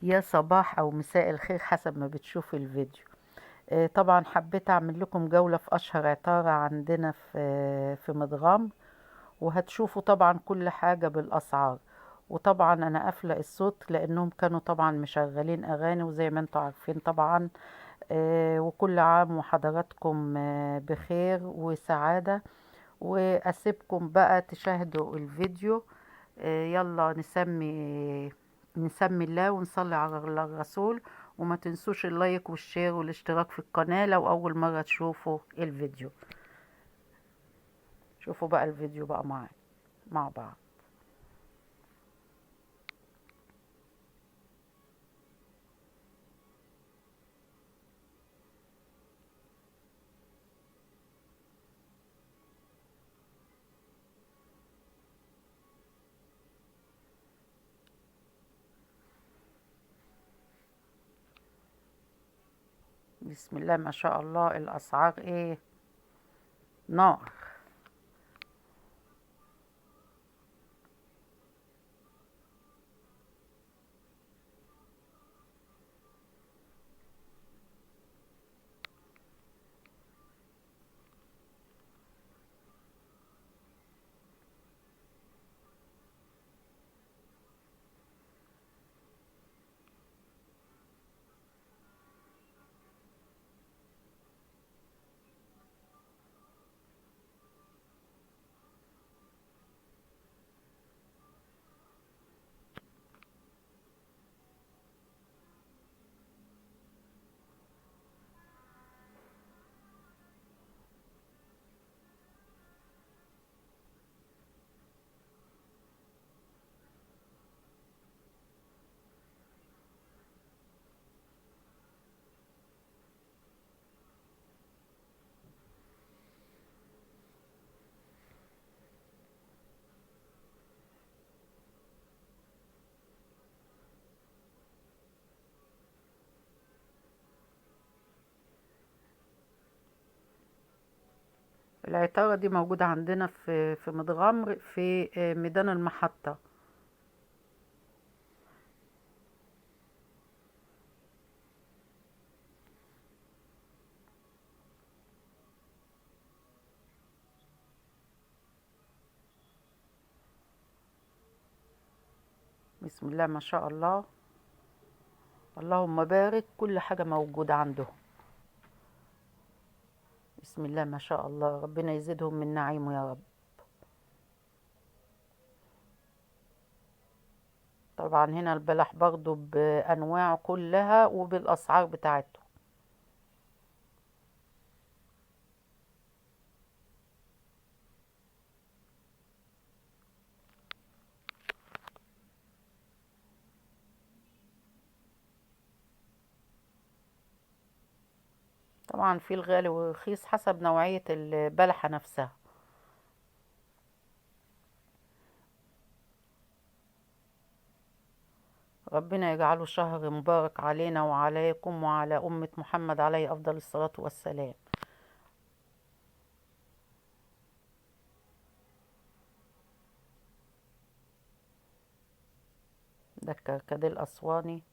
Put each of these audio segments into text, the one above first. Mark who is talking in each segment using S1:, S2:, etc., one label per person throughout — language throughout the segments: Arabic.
S1: يا صباح او مساء الخير حسب ما بتشوف الفيديو. طبعا حبيت اعمل لكم جولة في اشهر عطارة عندنا في مدغام، وهتشوفوا طبعا كل حاجة بالاسعار. وطبعا انا قافلة الصوت لانهم كانوا طبعا مشغلين اغاني، وزي ما انتوا عارفين طبعا. وكل عام وحضراتكم بخير وسعادة. واسيبكم بقى تشاهدوا الفيديو. يلا نسمي الله ونصلي على الرسول. وما تنسوش اللايك والشير والاشتراك في القناة لو أول مرة تشوفوا الفيديو. شوفوا بقى الفيديو بقى مع بعض. بسم الله ما شاء الله، الأسعار ايه؟ نار. العطارة دي موجودة عندنا في متغمر في ميدان المحطة. بسم الله ما شاء الله، اللهم بارك، كل حاجة موجودة عندهم. بسم الله ما شاء الله، ربنا يزيدهم من نعيمه يا رب. طبعا هنا البلح برضو بأنواعه كلها وبالأسعار بتاعته. طبعا في الغالي والرخيص حسب نوعية البلحة نفسها. ربنا يجعله شهر مبارك علينا وعليكم وعلى أمة محمد عليه أفضل الصلاة والسلام. ده الكركديه الأسواني.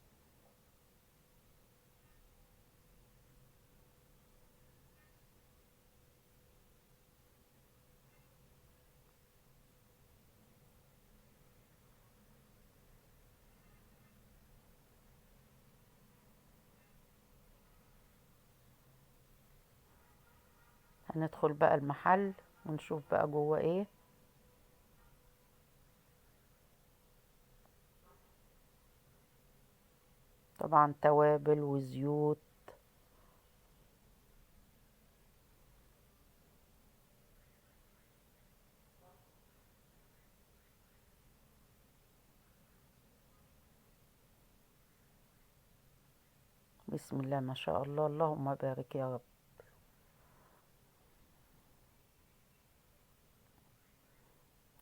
S1: هندخل بقى المحل ونشوف بقى جوه ايه. طبعا توابل وزيوت. بسم الله ما شاء الله، اللهم بارك يا رب.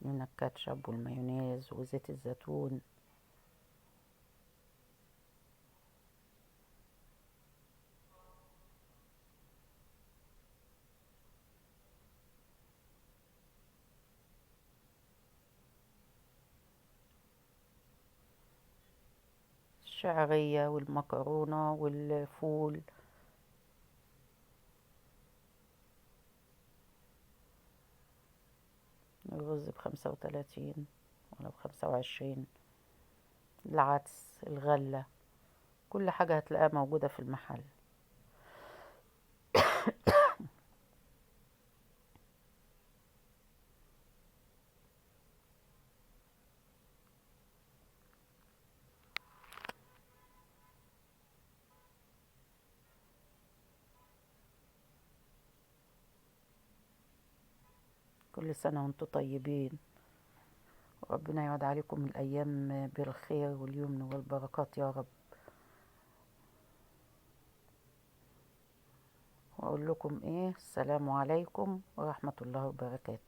S1: من الكاتشب والمايونيز وزيت الزيتون. الشعرية والمكرونة والفول. الرز ب35 ولا ب25. العدس، الغلة، كل حاجة هتلاقيها موجودة في المحل. كل سنة وانتم طيبين، وربنا يعود عليكم الأيام بالخير واليمن والبركات يا رب. وأقول لكم إيه، السلام عليكم ورحمة الله وبركاته.